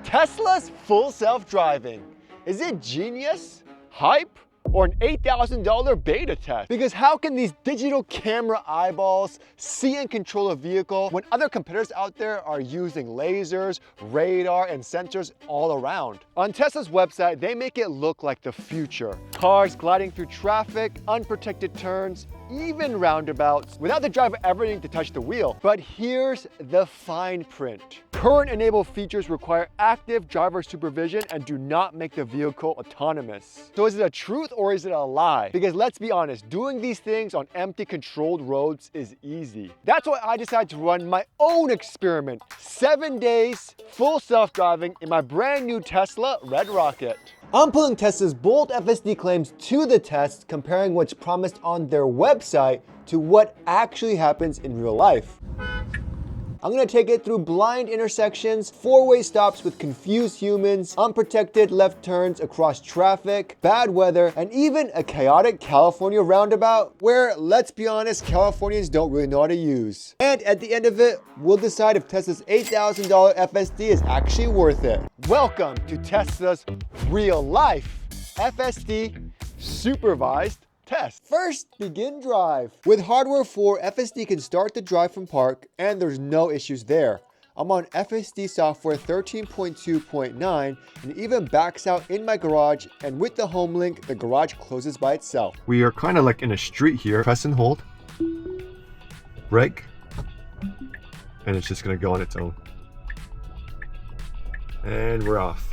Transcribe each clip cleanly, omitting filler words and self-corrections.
Tesla's full self-driving. Is it genius, hype, or an $8,000 beta test? Because how can these digital camera eyeballs see and control a vehicle when other competitors out there are using lasers, radar, and sensors all around? On Tesla's website, they make it look like the future. Cars gliding through traffic, unprotected turns, even roundabouts, without the driver ever needing to touch the wheel. But here's the fine print. Current enabled features require active driver supervision and do not make the vehicle autonomous. So is it a truth or is it a lie? Because let's be honest, doing these things on empty controlled roads is easy. That's why I decided to run my own experiment. 7 days, full self-driving in my brand new Tesla Red Rocket. I'm putting Tesla's bold FSD claims to the test, comparing what's promised on their website to what actually happens in real life. I'm gonna take it through blind intersections, four-way stops with confused humans, unprotected left turns across traffic, bad weather, and even a chaotic California roundabout where, let's be honest, Californians don't really know how to use. And at the end of it, we'll decide if Tesla's $8,000 FSD is actually worth it. Welcome to Tesla's real life FSD supervised test. First, begin drive. With hardware 4, FSD can start the drive from park and there's no issues there. I'm on FSD software 13.2.9 and it even backs out in my garage, and with the home link, the garage closes by itself. We are kind of like in a street here. Press and hold, brake, and it's just gonna go on its own. And we're off.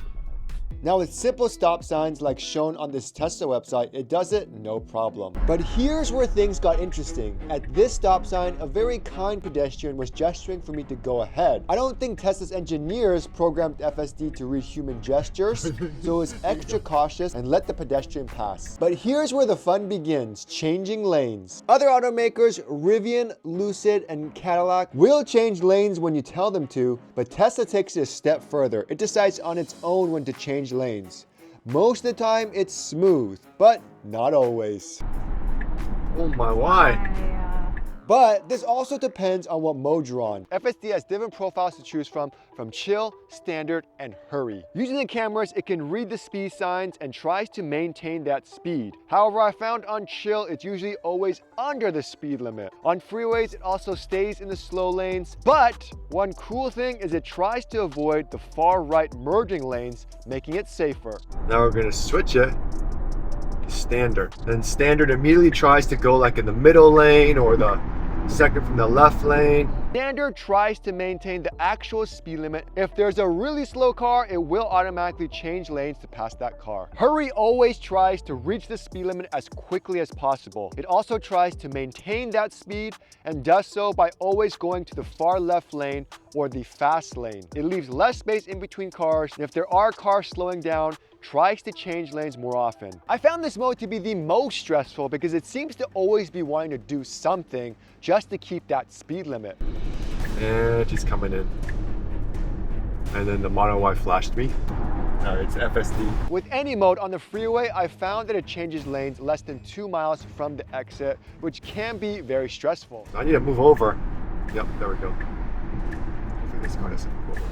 Now with simple stop signs like shown on this Tesla website, it does it no problem. But here's where things got interesting. At this stop sign, a very kind pedestrian was gesturing for me to go ahead. I don't think Tesla's engineers programmed FSD to read human gestures, so it was extra cautious and let the pedestrian pass. But here's where the fun begins, changing lanes. Other automakers, Rivian, Lucid, and Cadillac will change lanes when you tell them to, but Tesla takes it a step further. It decides on its own when to change lanes. Most of the time it's smooth, but not always. Oh my, why? But this also depends on what mode you're on. FSD has different profiles to choose from chill, standard, and hurry. Using the cameras, it can read the speed signs and tries to maintain that speed. However, I found on chill, it's usually always under the speed limit. On freeways, it also stays in the slow lanes. But one cool thing is it tries to avoid the far right merging lanes, making it safer. Now we're gonna switch it to standard. Then standard immediately tries to go like in the middle lane or the second from the left lane. Standard tries to maintain the actual speed limit. If there's a really slow car, it will automatically change lanes to pass that car. Hurry always tries to reach the speed limit as quickly as possible. It also tries to maintain that speed and does so by always going to the far left lane or the fast lane. It leaves less space in between cars, and if there are cars slowing down, tries to change lanes more often. I found this mode to be the most stressful because it seems to always be wanting to do something just to keep that speed limit. And she's coming in. And then the Model Y flashed me. It's FSD. With any mode on the freeway, I found that it changes lanes less than 2 miles from the exit, which can be very stressful. I need to move over. Yep, there we go. Hopefully this car doesn't move over.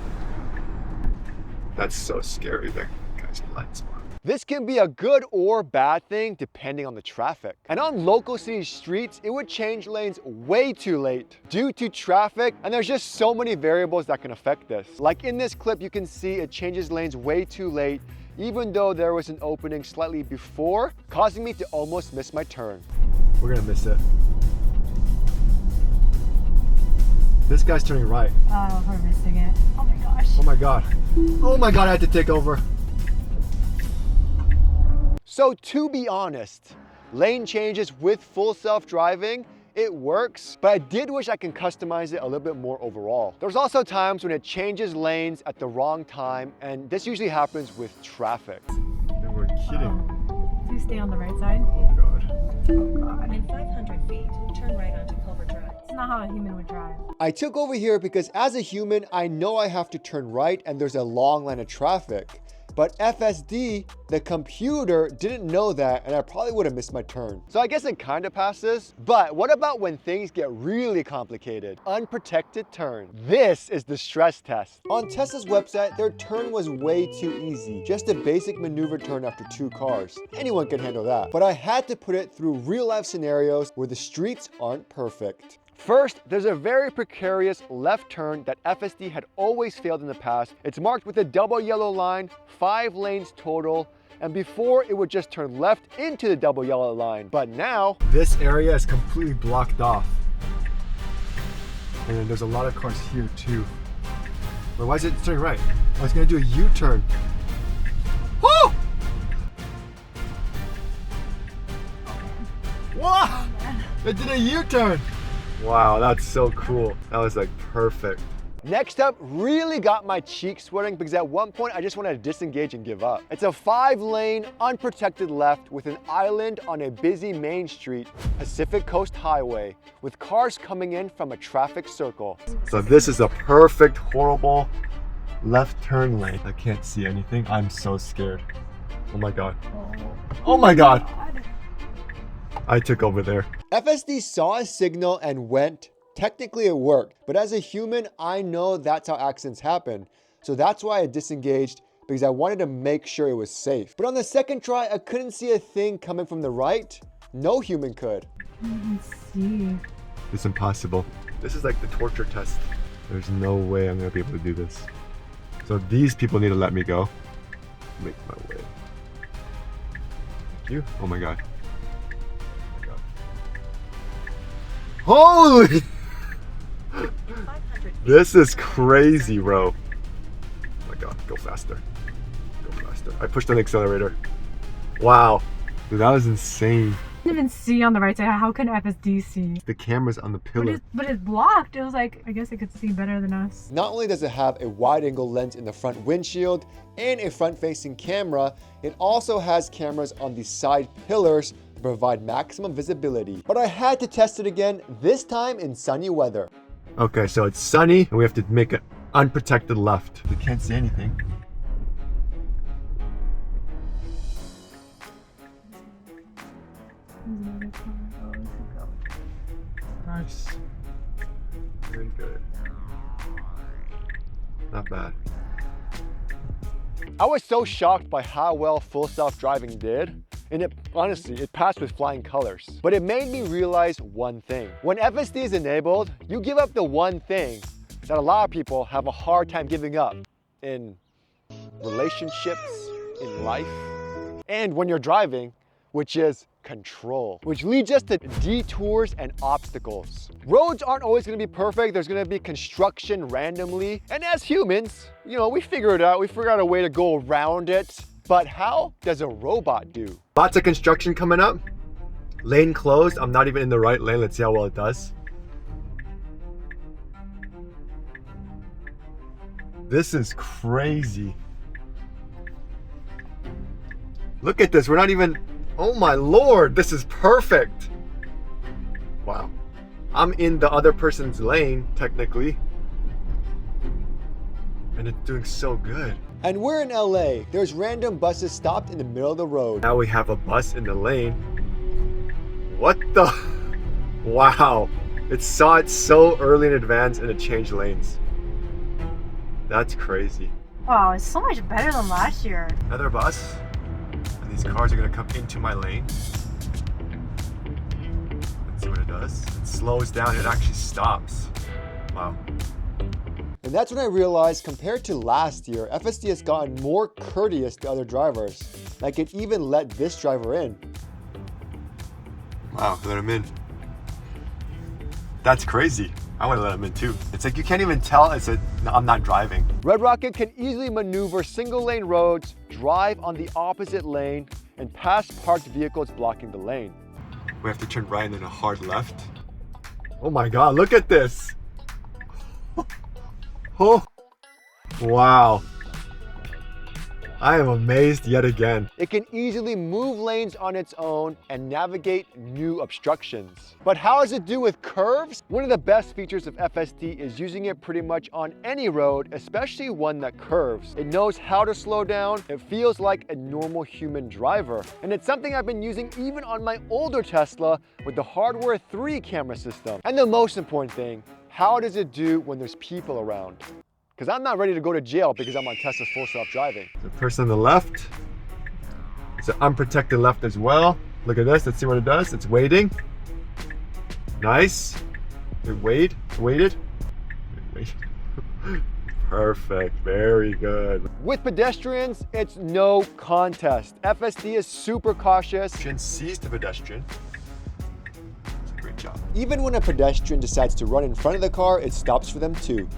That's so scary. That guy's lights on. This can be a good or bad thing depending on the traffic. And on local city streets, it would change lanes way too late due to traffic, and there's just so many variables that can affect this. Like in this clip, you can see it changes lanes way too late, even though there was an opening slightly before, causing me to almost miss my turn. We're gonna miss it. This guy's turning right. Oh, we're missing it. Oh my gosh. Oh my God. Oh my God, I had to take over. So to be honest, lane changes with full self-driving, it works, but I did wish I can customize it a little bit more overall. There's also times when it changes lanes at the wrong time, and this usually happens with traffic. And we're kidding. Do you stay on the right side? Oh God. Oh God. In 500 feet, turn right onto Culver Drive. It's not how a human would drive. I took over here because as a human, I know I have to turn right and there's a long line of traffic. But FSD, the computer, didn't know that, and I probably would have missed my turn. So I guess it kind of passes. But what about when things get really complicated? Unprotected turn. This is the stress test. On Tesla's website, their turn was way too easy. Just a basic maneuver turn after 2 cars. Anyone can handle that. But I had to put it through real life scenarios where the streets aren't perfect. First, there's a very precarious left turn that FSD had always failed in the past. It's marked with a double yellow line, 5 lanes total, and before it would just turn left into the double yellow line. But now, this area is completely blocked off. And there's a lot of cars here too. But why is it turning right? I was gonna do a U-turn. Woo! Wow! It did a U-turn! Wow, that's so cool. That was like perfect. next up really got my cheeks sweating because at one point I just wanted to disengage and give up. It's a 5-lane, unprotected left with an island on a busy main street, Pacific Coast Highway, with cars coming in from a traffic circle. So this is a perfect, horrible left turn lane. I can't see anything. I'm so scared. Oh my God. Oh my God. I took over there. FSD saw a signal and went. Technically it worked, but as a human, I know that's how accidents happen. So that's why I disengaged, because I wanted to make sure it was safe. But on the second try, I couldn't see a thing coming from the right. No human could. I can see. It's impossible. This is like the torture test. There's no way I'm gonna be able to do this. So these people need to let me go. Make my way. Thank you. Oh my God. Oh my God. Holy! This is crazy, bro. Oh my God, go faster. Go faster. I pushed on the accelerator. Wow. Dude, that was insane. I didn't even see on the right side. How can FSD see? The camera's on the pillar. But it's blocked. It was like, I guess it could see better than us. Not only does it have a wide-angle lens in the front windshield and a front-facing camera, it also has cameras on the side pillars to provide maximum visibility. But I had to test it again, this time in sunny weather. Okay, so it's sunny and we have to make an unprotected left. We can't see anything. Nice. Very good. Not bad. I was so shocked by how well full self-driving did, and it passed with flying colors. But it made me realize one thing. When FSD is enabled, you give up the one thing that a lot of people have a hard time giving up in relationships, in life, and when you're driving, which is control, which leads us to detours and obstacles. Roads aren't always gonna be perfect. There's gonna be construction randomly. And as humans, we figure it out. We figure out a way to go around it. But how does a robot do? Lots of construction coming up. Lane closed. I'm not even in the right lane. Let's see how well it does. This is crazy. Look at this. We're not even... Oh my Lord, this is perfect. Wow. I'm in the other person's lane, technically. And it's doing so good. And we're in LA. There's random buses stopped in the middle of the road. Now we have a bus in the lane. What the? Wow. It saw it so early in advance and it changed lanes. That's crazy. Wow, it's so much better than last year. Another bus. And these cars are gonna come into my lane. Let's see what it does. It slows down, it actually stops. Wow. And that's when I realized, compared to last year, FSD has gotten more courteous to other drivers. Like it even let this driver in. Wow, let him in. That's crazy. I want to let him in too. It's like you can't even tell I'm not driving. Red Rocket can easily maneuver single-lane roads, drive on the opposite lane, and pass parked vehicles blocking the lane. We have to turn right and then a hard left. Oh my God, look at this. Oh, wow. I am amazed yet again. It can easily move lanes on its own and navigate new obstructions. But how does it do with curves? One of the best features of FSD is using it pretty much on any road, especially one that curves. It knows how to slow down. It feels like a normal human driver. And it's something I've been using even on my older Tesla with the hardware 3 camera system. And the most important thing, how does it do when there's people around? Because I'm not ready to go to jail because I'm on Tesla's full self-driving. The person on the left, it's an unprotected left as well. Look at this, let's see what it does. It's waiting. Nice. It waited. Perfect, very good. With pedestrians, it's no contest. FSD is super cautious. Pedestrian sees the pedestrian. Great job. Even when a pedestrian decides to run in front of the car, it stops for them too.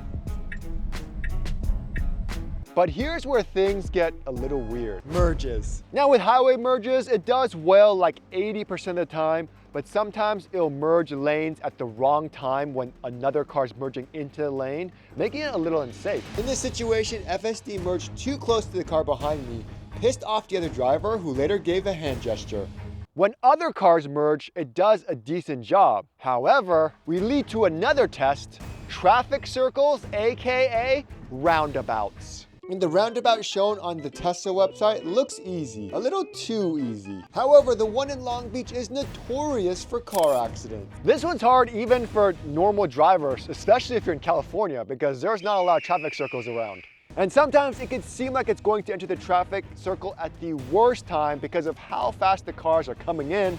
But here's where things get a little weird. Merges. Now with highway merges, it does well like 80% of the time, but sometimes it'll merge lanes at the wrong time when another car's merging into the lane, making it a little unsafe. In this situation, FSD merged too close to the car behind me, pissed off the other driver who later gave a hand gesture. When other cars merge, it does a decent job. However, we lead to another test, traffic circles, AKA roundabouts. And the roundabout shown on the Tesla website looks easy, a little too easy. However, the one in Long Beach is notorious for car accidents. This one's hard even for normal drivers, especially if you're in California, because there's not a lot of traffic circles around. And sometimes it can seem like it's going to enter the traffic circle at the worst time because of how fast the cars are coming in,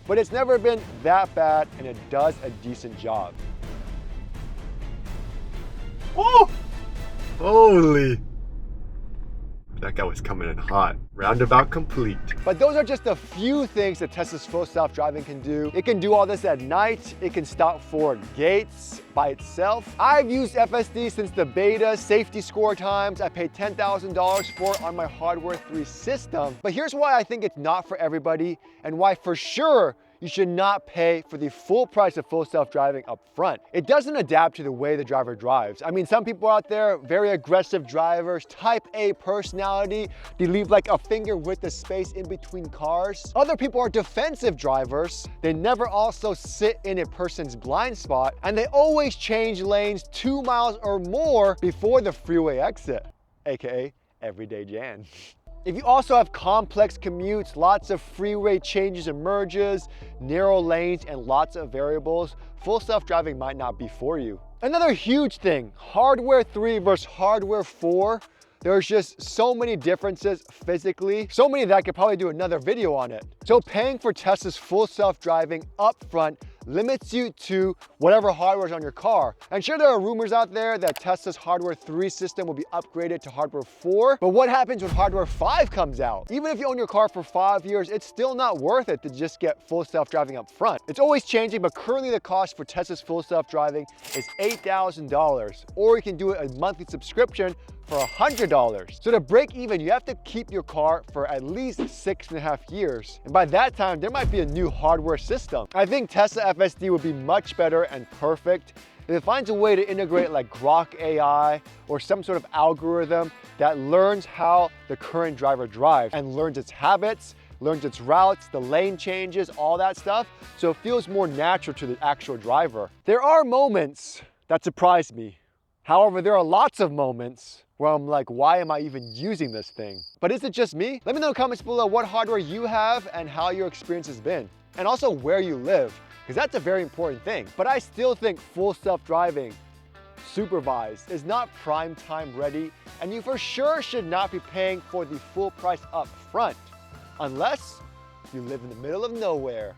but it's never been that bad and it does a decent job. Oh! Holy! That guy was coming in hot. Roundabout complete. But those are just a few things that Tesla's full self-driving can do. It can do all this at night. It can stop for gates by itself. I've used FSD since the beta safety score times. I paid $10,000 for it on my hardware 3 system. But here's why I think it's not for everybody and why for sure you should not pay for the full price of full self-driving up front. It doesn't adapt to the way the driver drives. I mean, some people out there, very aggressive drivers, type A personality, they leave like a finger width of space in between cars. Other people are defensive drivers. They never also sit in a person's blind spot, and they always change lanes 2 miles or more before the freeway exit, AKA Everyday Jan. If you also have complex commutes, lots of freeway changes and merges, narrow lanes, and lots of variables, full self-driving might not be for you. Another huge thing, hardware 3 versus hardware 4. There's just so many differences physically, so many that I could probably do another video on it. So paying for Tesla's full self-driving upfront limits you to whatever hardware is on your car. And sure, there are rumors out there that Tesla's hardware 3 system will be upgraded to hardware 4, but what happens when hardware 5 comes out? Even if you own your car for 5 years, it's still not worth it to just get full self-driving up front. It's always changing, but currently the cost for Tesla's full self-driving is $8,000, or you can do a monthly subscription for $100. So to break even, you have to keep your car for at least 6.5 years. And by that time, there might be a new hardware system. I think Tesla FSD would be much better and perfect if it finds a way to integrate like Grok AI or some sort of algorithm that learns how the current driver drives and learns its habits, learns its routes, the lane changes, all that stuff, so it feels more natural to the actual driver. There are moments that surprise me. However, there are lots of moments where I'm like, why am I even using this thing? But is it just me? Let me know in the comments below what hardware you have and how your experience has been. And also where you live, because that's a very important thing. But I still think full self-driving, supervised, is not prime time ready, and you for sure should not be paying for the full price up front, unless you live in the middle of nowhere.